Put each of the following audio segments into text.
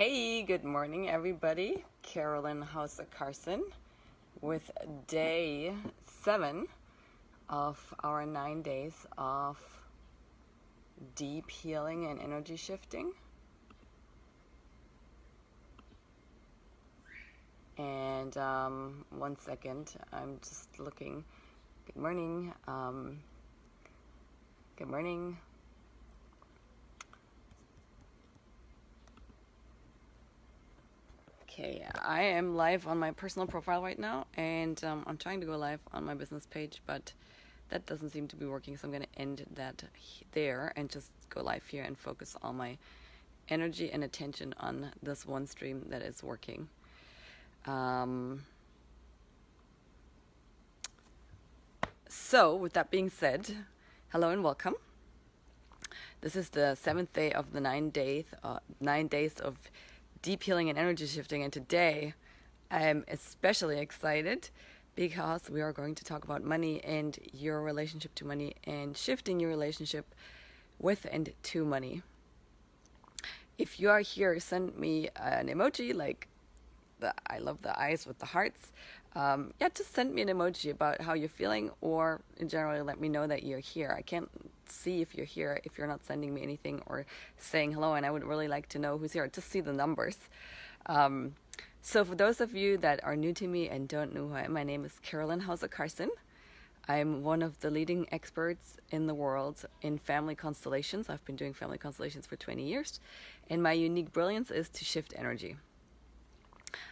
Hey, good morning, everybody. Carolyn Hauser Carson with day 7 of our 9 days of deep healing and energy shifting. And 1 second, I'm just looking. Good morning. Good morning. Okay, I am live on my personal profile right now, and I'm trying to go live on my business page, but that doesn't seem to be working, so I'm going to end that there and just go live here and focus all my energy and attention on this one stream that is working. So, with that being said, hello and welcome. This is the 7th day of the 9 days of deep healing and energy shifting, and today I'm especially excited because we are going to talk about money and your relationship to money and shifting your relationship with and to money. If you are here, send me an emoji like I love the eyes with the hearts. Just send me an emoji about how you're feeling, or in general let me know that you're here. I can't see if you're here if you're not sending me anything or saying hello, and I would really like to know who's here. Just see the numbers. So for those of you that are new to me and don't know who I am, my name is Carolyn Hauser Carson. I'm one of the leading experts in the world in family constellations. I've been doing family constellations for 20 years, and my unique brilliance is to shift energy.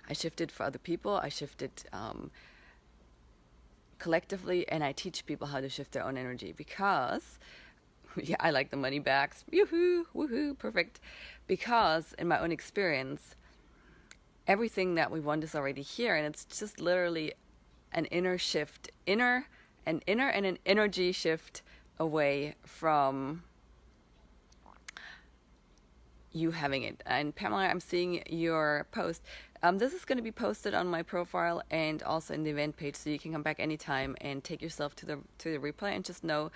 I shifted for other people, I shifted collectively, and I teach people how to shift their own energy because, I like the money bags, yoo-hoo, woohoo, perfect, because in my own experience, everything that we want is already here, and it's just literally an inner shift, an inner and an energy shift away from you having it. And Pamela, I'm seeing your post. This is going to be posted on my profile and also in the event page, so you can come back anytime and take yourself to the replay, and just know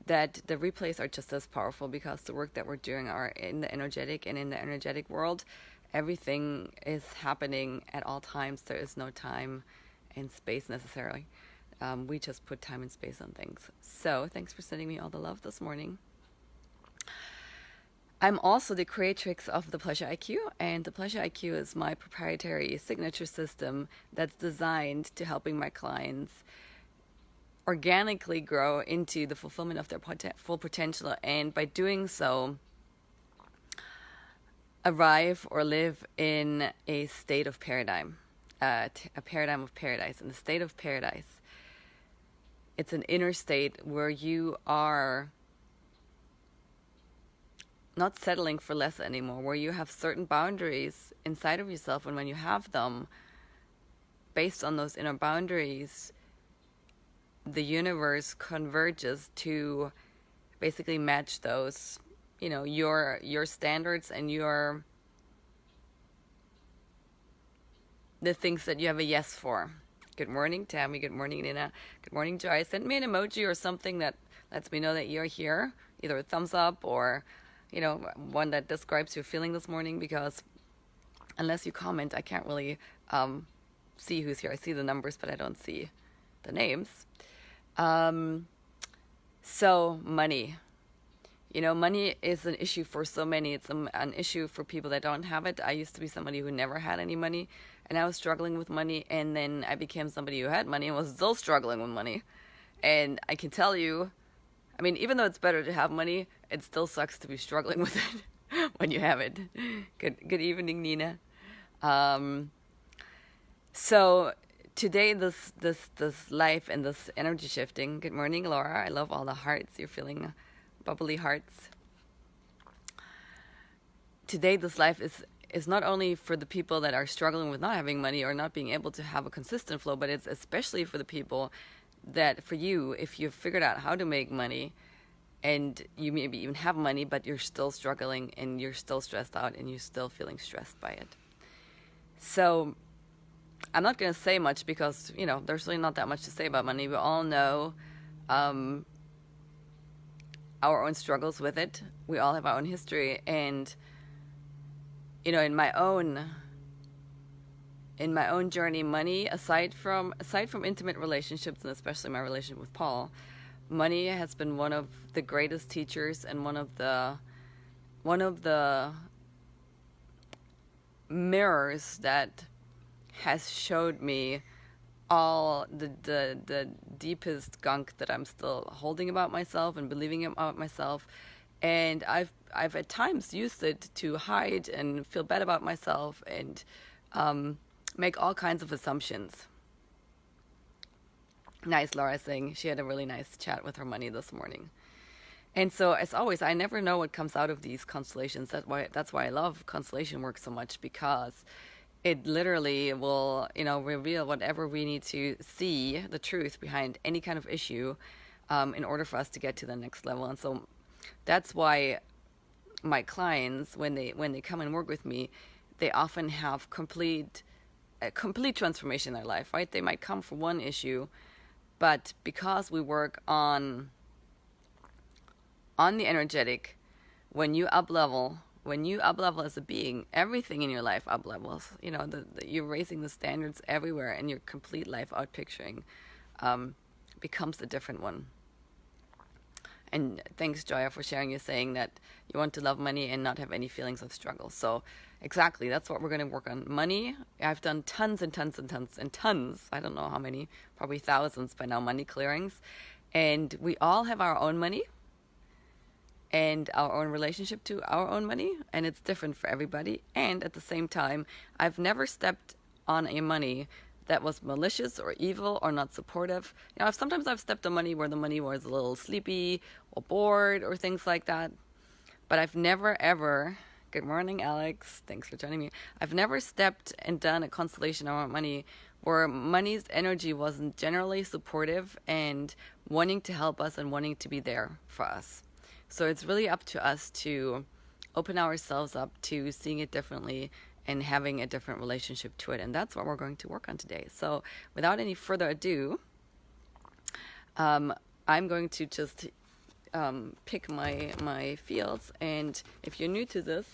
that the replays are just as powerful because the work that we're doing are in the energetic, and in the energetic world, everything is happening at all times. There is no time and space necessarily. We just put time and space on things. So thanks for sending me all the love this morning. I'm also the creatrix of the Pleasure IQ, and the Pleasure IQ is my proprietary signature system that's designed to helping my clients organically grow into the fulfillment of their full potential, and by doing so, arrive or live in a state of paradigm, a paradigm of paradise, in the state of paradise. It's an inner state where you are not settling for less anymore, where you have certain boundaries inside of yourself, and when you have them, based on those inner boundaries, the universe converges to basically match those, your standards and the things that you have a yes for. Good morning, Tammy. Good morning, Nina. Good morning, Joy. Send me an emoji or something that lets me know that you're here, either a thumbs up or one that describes your feeling this morning, because unless you comment, I can't really see who's here. I see the numbers, but I don't see the names. So money. Money is an issue for so many. It's an issue for people that don't have it. I used to be somebody who never had any money, and I was struggling with money, and then I became somebody who had money and was still struggling with money. And I can tell you, even though it's better to have money, it still sucks to be struggling with it when you have it. Good evening, Nina. So today, this life and this energy shifting. Good morning, Laura. I love all the hearts. You're feeling bubbly hearts. Today, this life is not only for the people that are struggling with not having money or not being able to have a consistent flow, but it's especially for the people that, for you, if you've figured out how to make money and you maybe even have money, but you're still struggling and you're still stressed out and you're still feeling stressed by it. So I'm not going to say much because, there's really not that much to say about money. We all know our own struggles with it. We all have our own history, and in my own journey, money, aside from intimate relationships, and especially my relationship with Paul, money has been one of the greatest teachers and one of the mirrors that has showed me all the deepest gunk that I'm still holding about myself and believing about myself. And I've at times used it to hide and feel bad about myself and make all kinds of assumptions. Nice, Laura saying she had a really nice chat with her money this morning. And so, as always, I never know what comes out of these constellations. That's why I love constellation work so much, because it literally will, reveal whatever we need to see, the truth behind any kind of issue, in order for us to get to the next level. And so, that's why my clients, when they come and work with me, they often have a complete transformation in their life. Right? They might come for one issue, but because we work on the energetic, when you up level as a being, everything in your life up levels. You're raising the standards everywhere, and your complete life out picturing becomes a different one. And thanks, Joya, for sharing. You're saying that you want to love money and not have any feelings of struggle. So exactly, that's what we're going to work on. Money, I've done tons and tons and tons and tons, I don't know how many, probably thousands by now, money clearings. And we all have our own money and our own relationship to our own money, and it's different for everybody. And at the same time, I've never stepped on a money that was malicious or evil or not supportive. Sometimes I've stepped on money where the money was a little sleepy or bored or things like that. But I've never ever, good morning, Alex, thanks for joining me. I've never stepped and done a constellation on money where money's energy wasn't generally supportive and wanting to help us and wanting to be there for us. So it's really up to us to open ourselves up to seeing it differently and having a different relationship to it. And that's what we're going to work on today. So without any further ado, I'm going to just pick my fields. And if you're new to this,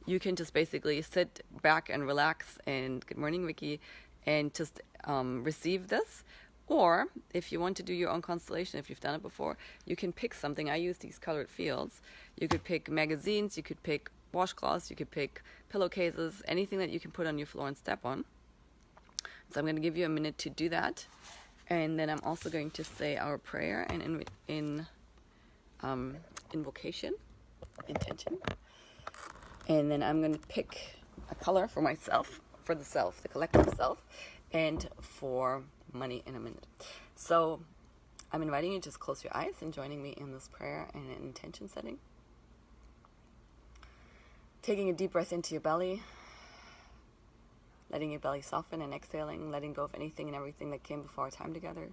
you can just basically sit back and relax. And good morning, Vicky. And just receive this. Or if you want to do your own constellation, if you've done it before, you can pick something. I use these colored fields. You could pick magazines, you could pick washcloths, you could pick pillowcases, anything that you can put on your floor and step on. So I'm going to give you a minute to do that. And then I'm also going to say our prayer and invocation, intention. And then I'm going to pick a color for myself, for the self, the collective self, and for money in a minute. So I'm inviting you to just close your eyes and joining me in this prayer and an intention setting. Taking a deep breath into your belly, letting your belly soften and exhaling, letting go of anything and everything that came before our time together.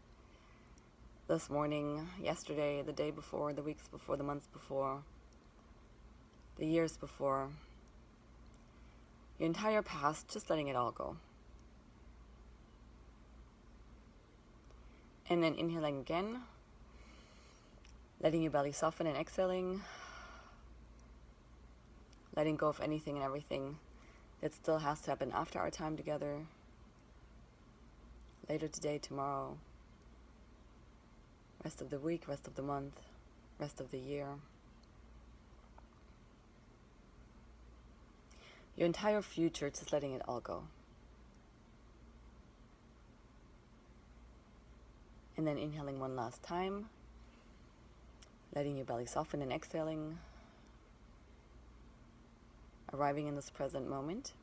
This morning, yesterday, the day before, the weeks before, the months before, the years before, your entire past, just letting it all go. And then inhaling again, letting your belly soften and exhaling, letting go of anything and everything that still has to happen after our time together, later today, tomorrow, rest of the week, rest of the month, rest of the year. Your entire future, just letting it all go. And then inhaling one last time, letting your belly soften and exhaling, arriving in this present moment.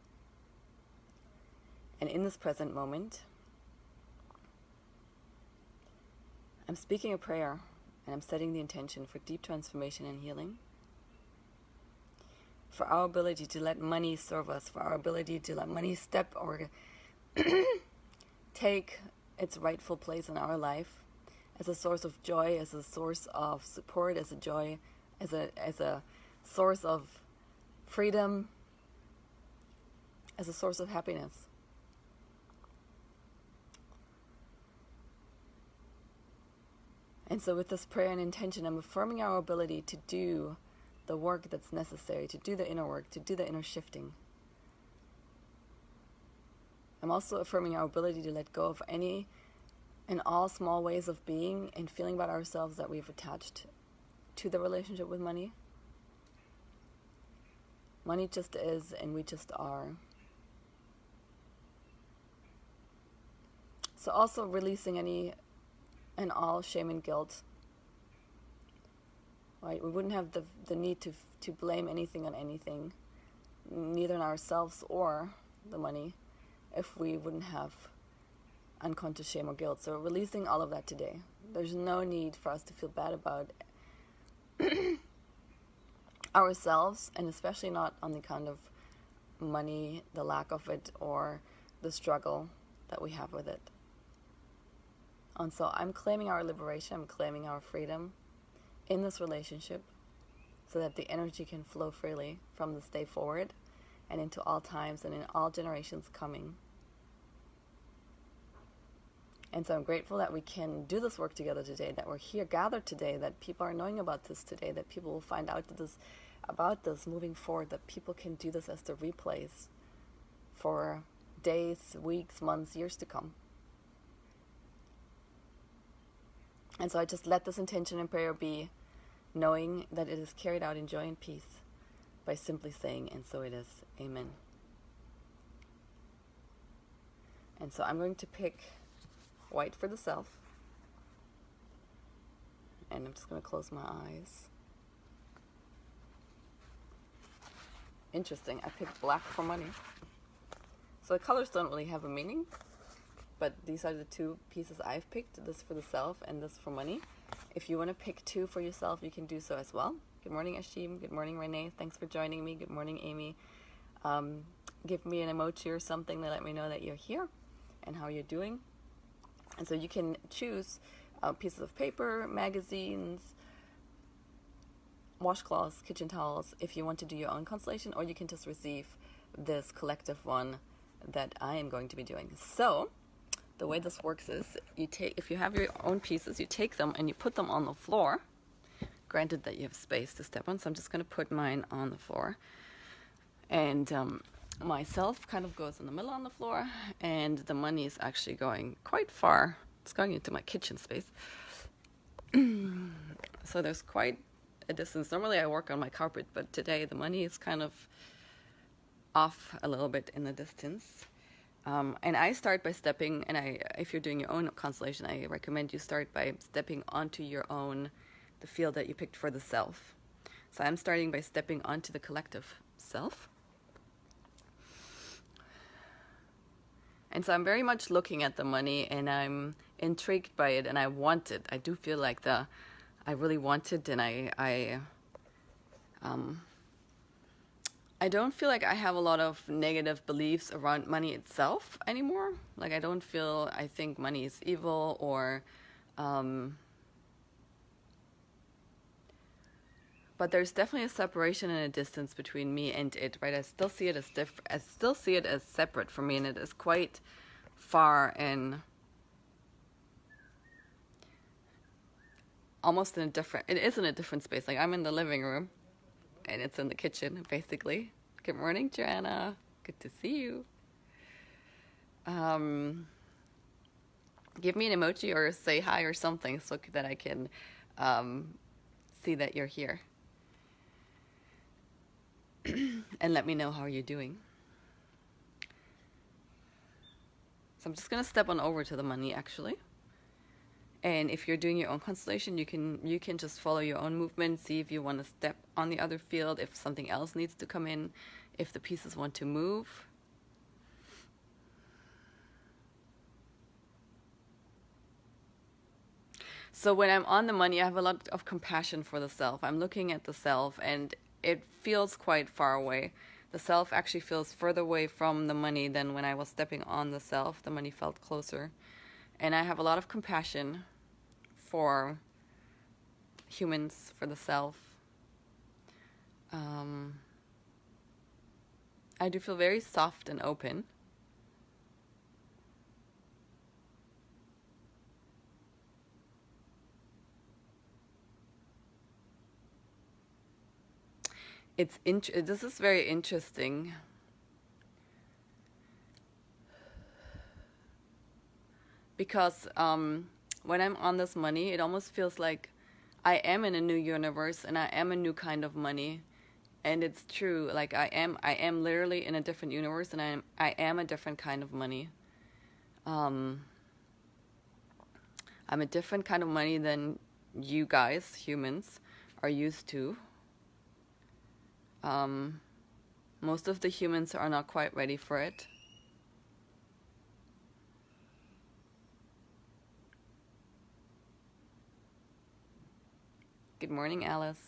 And in this present moment, I'm speaking a prayer and I'm setting the intention for deep transformation and healing, for our ability to let money serve us, for our ability to let money step or take its rightful place in our life as a source of joy, as a source of support, as a joy, as a source of freedom, as a source of happiness. And so with this prayer and intention, I'm affirming our ability to do the work that's necessary, to do the inner work, to do the inner shifting, I'm also affirming our ability to let go of any and all small ways of being and feeling about ourselves that we've attached to the relationship with money. Money just is, and we just are. So also releasing any and all shame and guilt. Right? We wouldn't have the need to blame anything on anything, neither on ourselves or the money, if we wouldn't have unconscious shame or guilt. So releasing all of that today. There's no need for us to feel bad about ourselves, and especially not on the account of money, the lack of it, or the struggle that we have with it. And so I'm claiming our liberation, I'm claiming our freedom in this relationship so that the energy can flow freely from this day forward and into all times and in all generations coming. And so I'm grateful that we can do this work together today, that we're here gathered today, that people are knowing about this today, that people will find out about this moving forward, that people can do this as the replays for days, weeks, months, years to come. And so I just let this intention and prayer be, knowing that it is carried out in joy and peace by simply saying, and so it is. Amen. And so I'm going to pick white for the self. And I'm just going to close my eyes. Interesting. I picked black for money. So the colors don't really have a meaning, but these are the two pieces I've picked, this for the self and this for money. If you want to pick two for yourself, you can do so as well. Good morning, Ashim. Good morning, Renee. Thanks for joining me. Good morning, Amy. Give me an emoji or something to let me know that you're here and how you're doing. And so you can choose pieces of paper, magazines, washcloths, kitchen towels, if you want to do your own constellation, or you can just receive this collective one that I am going to be doing. So the way this works is if you have your own pieces, you take them and you put them on the floor, granted that you have space to step on. So I'm just going to put mine on the floor. And myself kind of goes in the middle on the floor, and the money is actually going quite far. It's going into my kitchen space. So there's quite a distance. Normally I work on my carpet, but today the money is kind of off a little bit in the distance. And I start by stepping, and if you're doing your own constellation, I recommend you start by stepping onto the field that you picked for the self. So I'm starting by stepping onto the collective self. And so I'm very much looking at the money, and I'm intrigued by it, and I want it. I do feel like I really want it, and I don't feel like I have a lot of negative beliefs around money itself anymore. Like I think money is evil, or but there's definitely a separation and a distance between me and it, right? I still see it as I still see it as separate from me, and it is quite far and almost it is in a different space. Like I'm in the living room and it's in the kitchen, basically. Good morning, Joanna. Good to see you. Give me an emoji or say hi or something so that I can see that you're here. And let me know how you're doing. So I'm just going to step on over to the money, actually. And if you're doing your own constellation, you can just follow your own movement, see if you want to step on the other field, if something else needs to come in, if the pieces want to move. So when I'm on the money, I have a lot of compassion for the self. I'm looking at the self, and it feels quite far away. The self actually feels further away from the money than when I was stepping on the self. The money felt closer. And I have a lot of compassion for humans, for the self. I do feel very soft and open. This is very interesting. because when I'm on this money, it almost feels like I am in a new universe and I am a new kind of money. And it's true, like I am literally in a different universe, and I am a different kind of money. I'm a different kind of money than you guys, humans, are used to. Most of the humans are not quite ready for it. Good morning, Alice.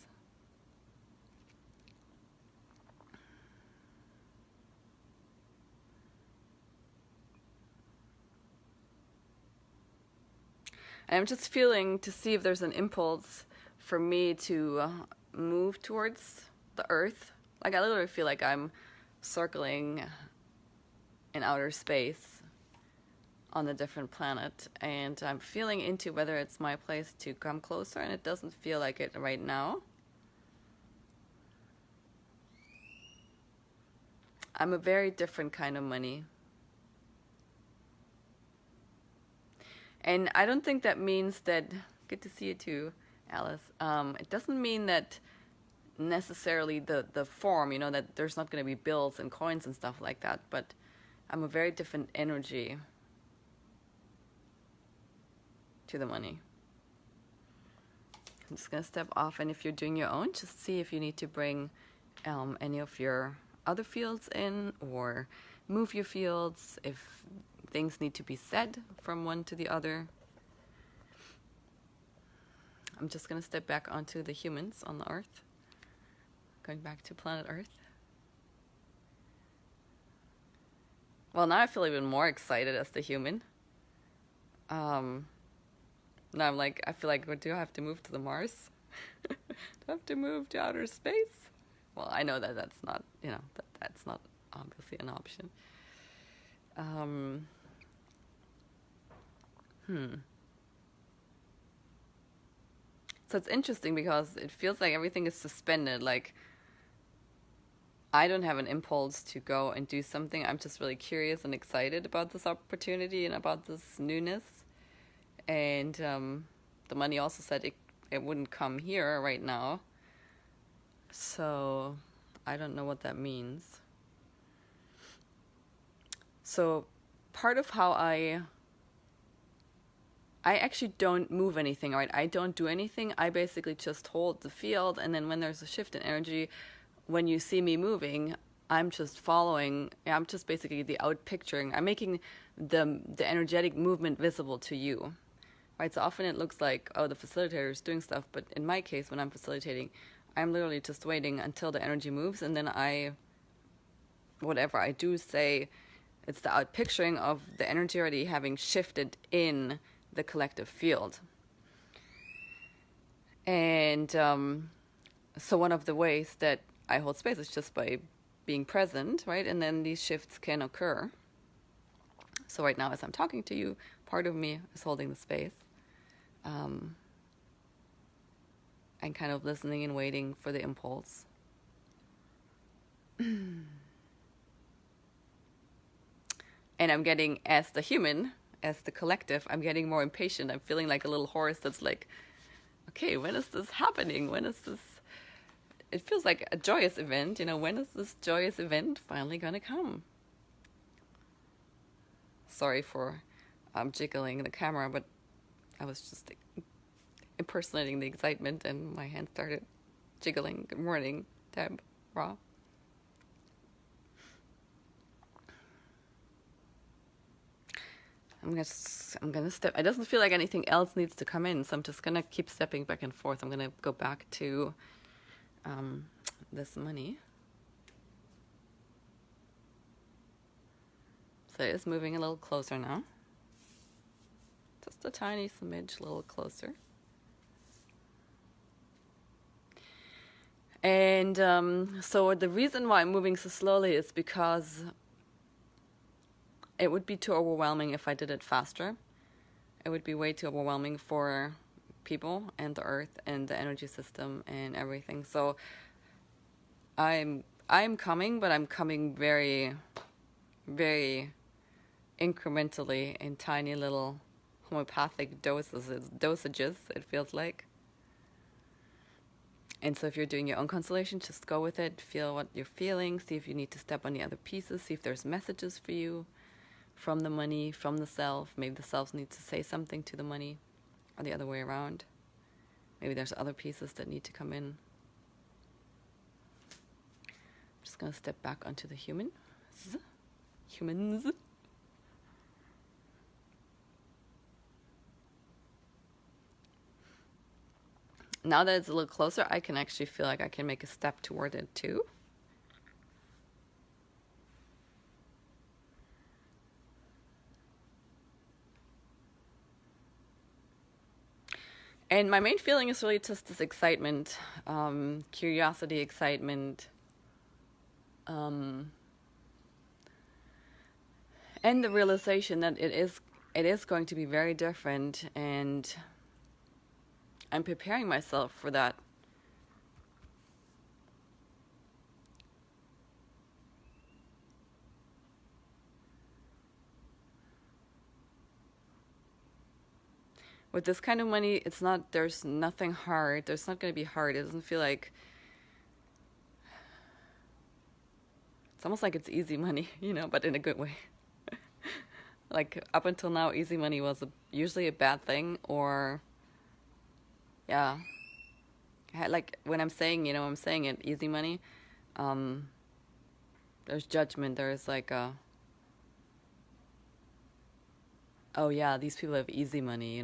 And I'm just feeling to see if there's an impulse for me to move towards the earth. Like I literally feel like I'm circling in outer space on a different planet, and I'm feeling into whether it's my place to come closer, and it doesn't feel like it right now. I'm a very different kind of money. And I don't think that means that, good to see you too, Alice. It doesn't mean that necessarily the form, you know, that there's not going to be bills and coins and stuff like that, but I'm a very different energy to the money. I'm just going to step off, and if you're doing your own, just see if you need to bring any of your other fields in, or move your fields if things need to be said from one to the other. I'm just going to step back onto the humans on the Earth, going back to planet Earth. Well, now I feel even more excited as the human. Now I'm like, I feel like, do I have to move to the Mars? Do I have to move to outer space? Well, I know that that's not, you know, that's not obviously an option. So it's interesting because it feels like everything is suspended. Like I don't have an impulse to go and do something. I'm just really curious and excited about this opportunity and about this newness. And the money also said it wouldn't come here right now. So I don't know what that means. So part of how I actually don't move anything, right? I don't do anything. I basically just hold the field, and then when there's a shift in energy, when you see me moving, I'm just following. I'm just basically the out picturing. I'm making the energetic movement visible to you, right? So often it looks like, oh, the facilitator is doing stuff, but in my case, when I'm facilitating, I'm literally just waiting until the energy moves, and then whatever I do say, it's the out picturing of the energy already having shifted in the collective field. And so one of the ways that I hold space is just by being present, right? And then these shifts can occur. So right now, as I'm talking to you, part of me is holding the space and kind of listening and waiting for the impulse. And I'm getting, as the human, as the collective, I'm getting more impatient. I'm feeling like a little horse that's like, okay, when is this happening? When is this? It feels like a joyous event, you know, when is this joyous event finally gonna come? Sorry for jiggling the camera, but I was just impersonating the excitement and my hand started jiggling. Good morning, Deb, Ra. I'm gonna step. It doesn't feel like anything else needs to come in, so I'm just gonna keep stepping back and forth. I'm gonna go back to this money. So it is moving a little closer now. Just a tiny smidge, a little closer. And so the reason why I'm moving so slowly is because it would be too overwhelming if I did it faster. It would be way too overwhelming for people and the earth and the energy system and everything. So I'm coming, but I'm coming very, very incrementally in tiny little homeopathic dosages, it feels like. And so if you're doing your own constellation, just go with it, feel what you're feeling, see if you need to step on the other pieces, see if there's messages for you from the money, from the self. Maybe the self needs to say something to the money, or the other way around. Maybe there's other pieces that need to come in. I'm just going to step back onto the humans. Now that it's a little closer, I can actually feel like I can make a step toward it too. And my main feeling is really just this excitement, curiosity, excitement, and the realization that it is going to be very different, and I'm preparing myself for that. With this kind of money, there's nothing hard. There's not going to be hard. It doesn't feel like, it's almost like it's easy money, but in a good way. Like up until now, easy money was usually a bad thing, or, yeah. Like when I'm saying, I'm saying it, easy money, there's judgment. There's like oh yeah, these people have easy money,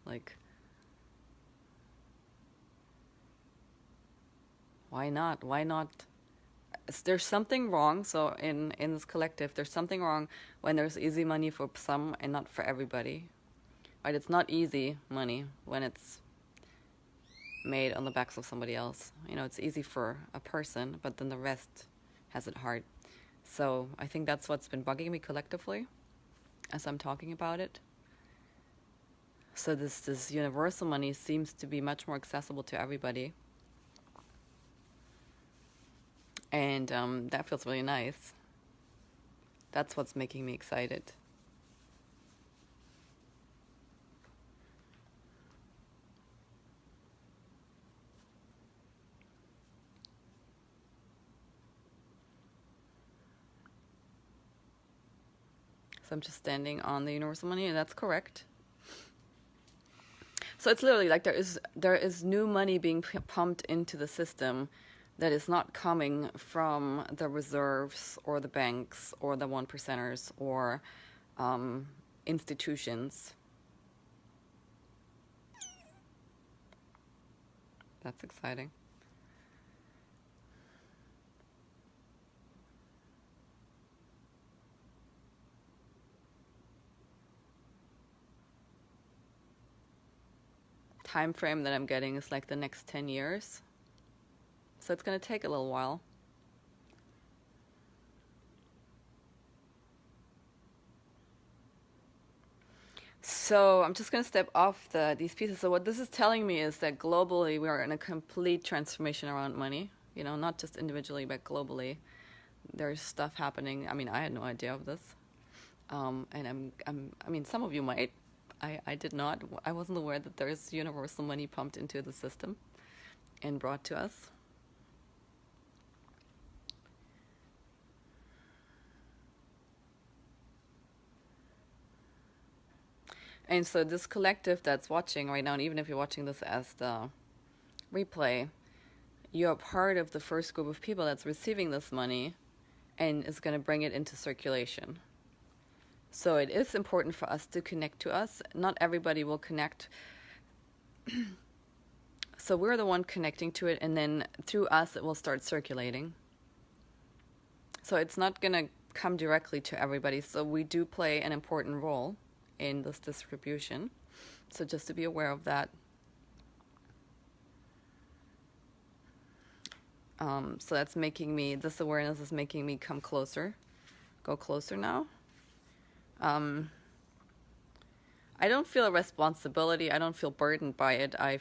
like, why not? There's something wrong. So in this collective, there's something wrong when there's easy money for some and not for everybody, right? It's not easy money when it's made on the backs of somebody else. It's easy for a person, but then the rest has it hard. So I think that's what's been bugging me collectively as I'm talking about it. So this universal money seems to be much more accessible to everybody. And that feels really nice. That's what's making me excited. So I'm just standing on the universal money, and that's correct. So it's literally like there is new money being pumped into the system that is not coming from the reserves or the banks or the 1%ers or institutions. That's exciting. Time frame that I'm getting is like the next 10 years. So it's going to take a little while. So I'm just going to step off these pieces. So what this is telling me is that globally we are in a complete transformation around money, not just individually, but globally. There's stuff happening. I mean, I had no idea of this. And I mean, some of you might. I did not. I wasn't aware that there's universal money pumped into the system and brought to us. And so this collective that's watching right now, and even if you're watching this as the replay, you're part of the first group of people that's receiving this money and is going to bring it into circulation. So it is important for us to connect to us. Not everybody will connect. So we're the one connecting to it, and then through us it will start circulating. So it's not going to come directly to everybody. So we do play an important role in this distribution. So just to be aware of that. So that's making me, this awareness is making me come closer, go closer now. I don't feel a responsibility. I don't feel burdened by it. I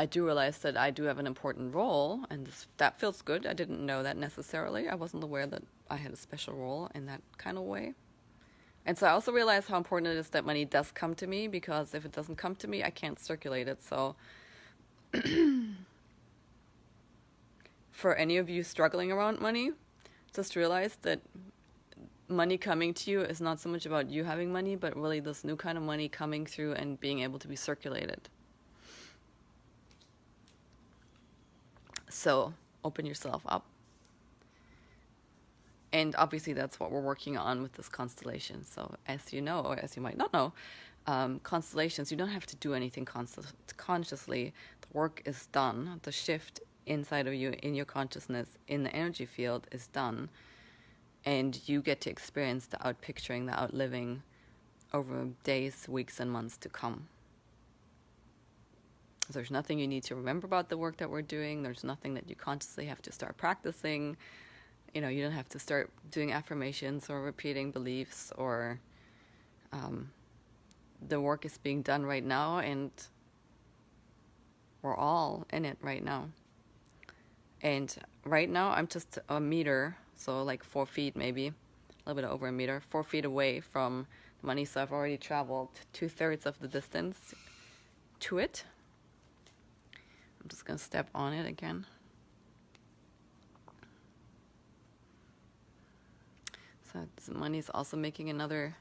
do realize that I do have an important role, and that feels good. I didn't know that necessarily. I wasn't aware that I had a special role in that kind of way. And so I also realize how important it is that money does come to me, because if it doesn't come to me, I can't circulate it. So for any of you struggling around money, just realize that money coming to you is not so much about you having money, but really this new kind of money coming through and being able to be circulated. So open yourself up. And obviously that's what we're working on with this constellation. So as you know, or as you might not know, constellations, you don't have to do anything consciously. The work is done. The shift inside of you, in your consciousness, in the energy field is done. And you get to experience the outpicturing, the outliving over days, weeks, and months to come. There's nothing you need to remember about the work that we're doing. There's nothing that you consciously have to start practicing. You don't have to start doing affirmations or repeating beliefs, or the work is being done right now, and we're all in it right now. And right now I'm just a meter, so like 4 feet maybe, a little bit over a meter, 4 feet away from the money. So I've already traveled 2/3 of the distance to it. I'm just going to step on it again. So the money is also making another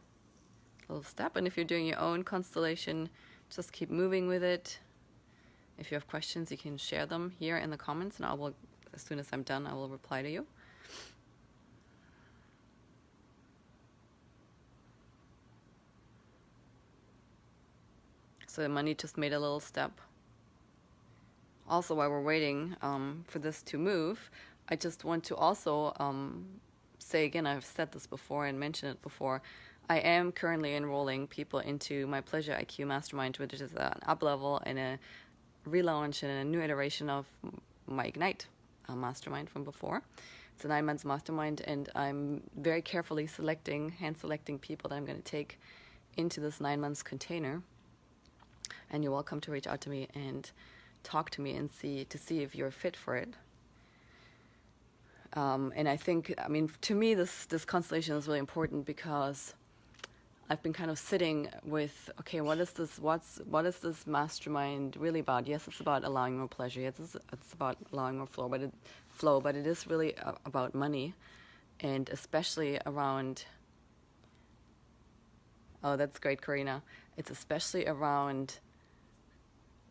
little step. And if you're doing your own constellation, just keep moving with it. If you have questions, you can share them here in the comments, and I will, as soon as I'm done, I will reply to you. So the money just made a little step. Also, while we're waiting for this to move, I just want to also say again, I've said this before and mentioned it before, I am currently enrolling people into my Pleasure IQ Mastermind, which is an up level and a relaunch and a new iteration of my Ignite mastermind from before. It's a 9 months mastermind, and I'm very carefully hand selecting people that I'm going to take into this 9 months container. And you're welcome to reach out to me and talk to me and see if you're fit for it. And I think, to me, this constellation is really important, because I've been kind of sitting with, okay, what is this mastermind really about? Yes, it's about allowing more pleasure. Yes, it's about allowing more flow, but it is really about money, and especially around. Oh, that's great, Karina. It's especially around,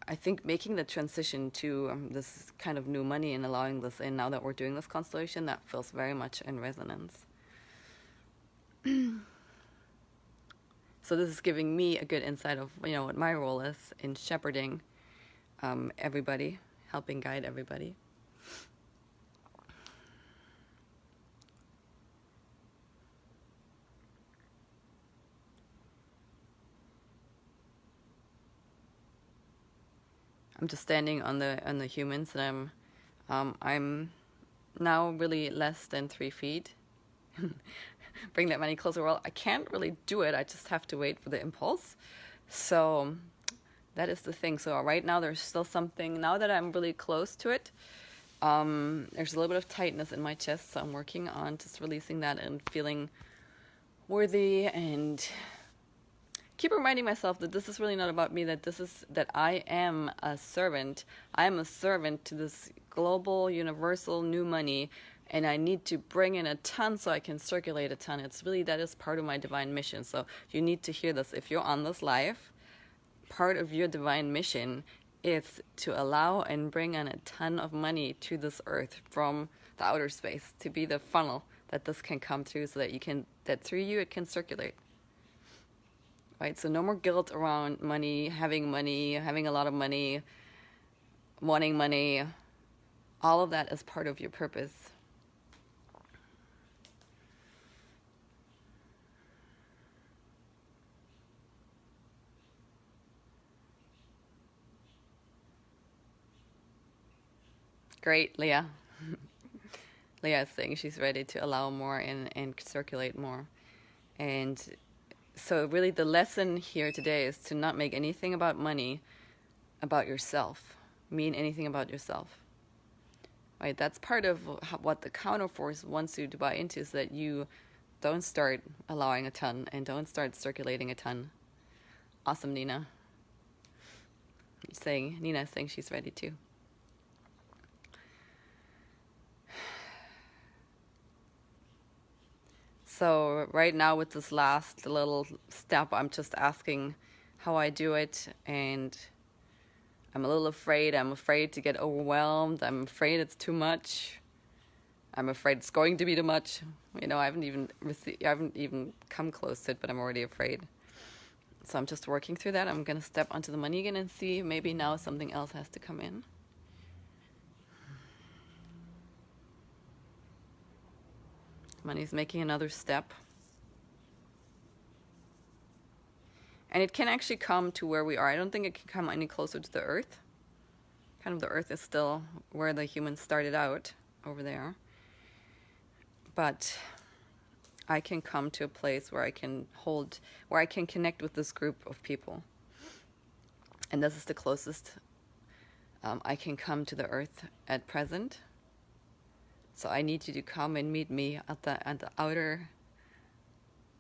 I think, making the transition to this kind of new money and allowing this in now that we're doing this constellation. That feels very much in resonance. So this is giving me a good insight of what my role is in shepherding everybody, helping guide everybody. I'm just standing on the humans, and I'm now really less than 3 feet. Bring that money closer. Well, I can't really do it. I just have to wait for the impulse. So that is the thing. So right now there's still something. Now that I'm really close to it, there's a little bit of tightness in my chest. So I'm working on just releasing that and feeling worthy, and keep reminding myself that this is really not about me, that I am a servant. I am a servant to this global, universal new money, and I need to bring in a ton so I can circulate a ton. It's really, that is part of my divine mission. So you need to hear this. If you're on this live, part of your divine mission is to allow and bring in a ton of money to this earth from the outer space, to be the funnel that this can come through, so that through you it can circulate. Right? So no more guilt around money, having a lot of money, wanting money. All of that is part of your purpose. Great, Leah. Leah is saying she's ready to allow more and circulate more. And so really the lesson here today is to not make anything about money about yourself, mean anything about yourself. Right? That's part of what the counterforce wants you to buy into, is that you don't start allowing a ton and don't start circulating a ton. Awesome, Nina. Nina is saying she's ready too. So right now with this last little step, I'm just asking how I do it, and I'm a little afraid. I'm afraid to get overwhelmed. I'm afraid it's too much. I'm afraid it's going to be too much. You know, I haven't even come close to it, but I'm already afraid. So I'm just working through that. I'm going to step onto the money again and see maybe now something else has to come in. Money's making another step. And it can actually come to where we are. I don't think it can come any closer to the earth. Kind of the earth is still where the humans started out, over there. But I can come to a place where I can connect with this group of people. And this is the closest I can come to the earth at present. So I need you to come and meet me at the outer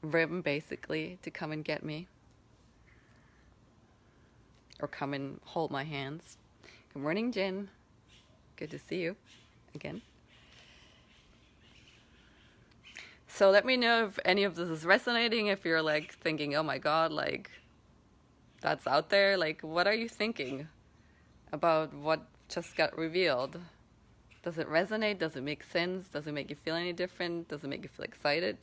rim, basically, to come and get me. Or come and hold my hands. Good morning, Jen. Good to see you again. So let me know if any of this is resonating, if you're like thinking, oh my God, like that's out there. Like, what are you thinking about what just got revealed? Does it resonate? Does it make sense? Does it make you feel any different? Does it make you feel excited?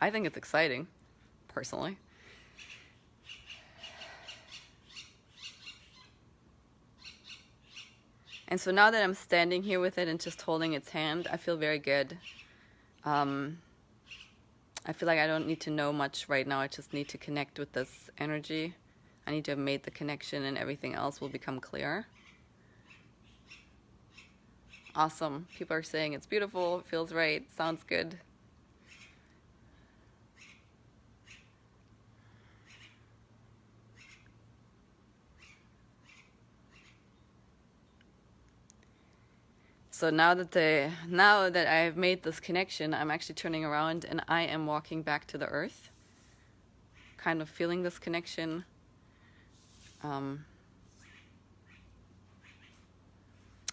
I think it's exciting, personally. And so now that I'm standing here with it and just holding its hand, I feel very good. I feel like I don't need to know much right now. I just need to connect with this energy. I need to have made the connection, and everything else will become clear. Awesome. People are saying it's beautiful, it feels right, sounds good. So now that I've made this connection, I'm actually turning around and I am walking back to the earth, kind of feeling this connection. And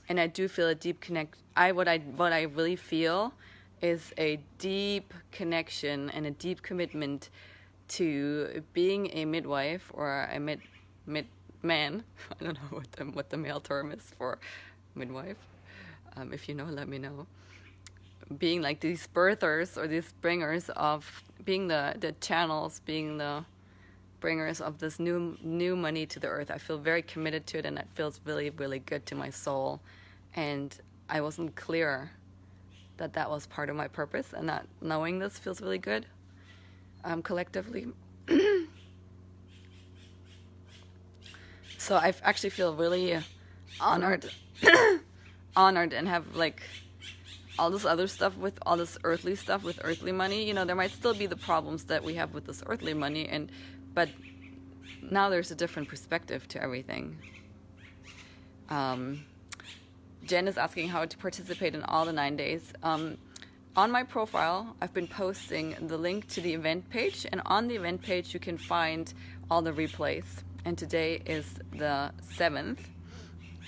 I do feel a deep what I really feel is a deep connection and a deep commitment to being a midwife or a man. I don't know what the male term is for midwife. If you know, let me know. Being like these birthers or these bringers of, being the channels, being the bringers of this new money to the earth. I feel very committed to it, and it feels really, really good to my soul. And I wasn't clear that was part of my purpose, and that knowing this feels really good collectively. So I actually feel really honored and have like all this other stuff with all this earthly stuff with earthly money. You know, there might still be the problems that we have with this earthly money, but now there's a different perspective to everything. Jen is asking how to participate in all the 9 days. On my profile, I've been posting the link to the event page, and on the event page you can find all the replays. And today is the 7th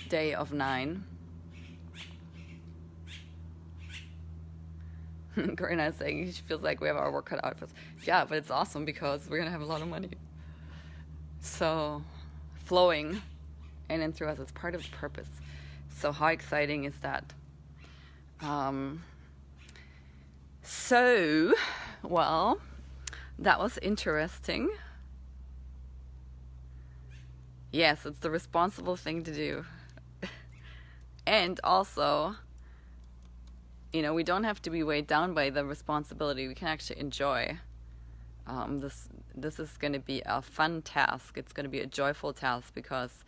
day of 9. Karina is saying she feels like we have our work cut out for us. Yeah, but it's awesome because we're going to have a lot of money. So, flowing in and through us is part of the purpose. So how exciting is that? Well, that was interesting. Yes, it's the responsible thing to do. And also, you know, we don't have to be weighed down by the responsibility. We can actually enjoy. This is going to be a fun task. It's going to be a joyful task because,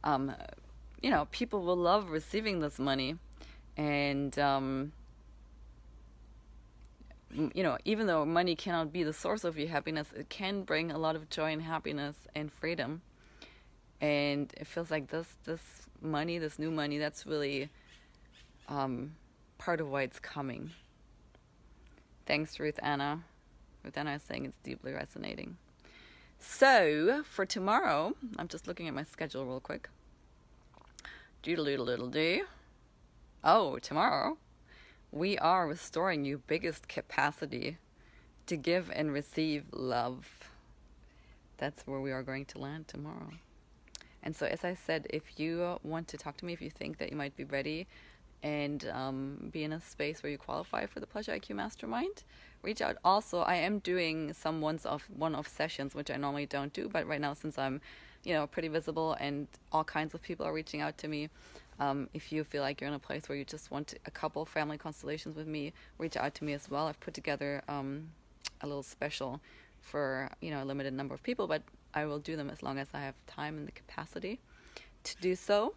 you know, people will love receiving this money. And, you know, even though money cannot be the source of your happiness, it can bring a lot of joy and happiness and freedom. And it feels like this money, this new money, that's really part of why it's coming. Thanks, Ruth Anna. Ruth Anna is saying it's deeply resonating. So for tomorrow, I'm just looking at my schedule real quick. Doodle-doodle-doodle-doo. Oh, tomorrow we are restoring your biggest capacity to give and receive love. That's where we are going to land tomorrow. And so, as I said, if you want to talk to me, if you think that you might be ready and be in a space where you qualify for the Pleasure IQ Mastermind, reach out. Also, I am doing some one-off sessions, which I normally don't do, but right now, since I'm, pretty visible and all kinds of people are reaching out to me, if you feel like you're in a place where you just want a couple family constellations with me, reach out to me as well. I've put together a little special for a limited number of people, but I will do them as long as I have time and the capacity to do so.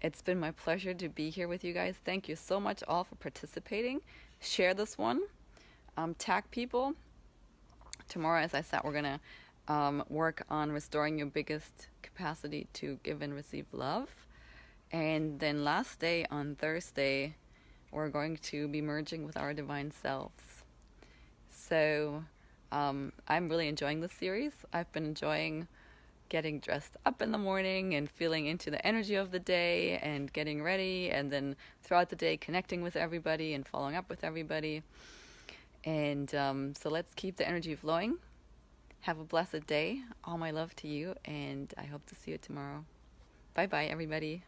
It's been my pleasure to be here with you guys. Thank you so much all for participating. Share this one. Tag people. Tomorrow, as I said, we're going to work on restoring your biggest capacity to give and receive love. And then last day, on Thursday, we're going to be merging with our divine selves. So I'm really enjoying this series. I've been enjoying getting dressed up in the morning and feeling into the energy of the day and getting ready, and then throughout the day connecting with everybody and following up with everybody. And so let's keep the energy flowing. Have a blessed day. All my love to you, and I hope to see you tomorrow. Bye-bye, everybody.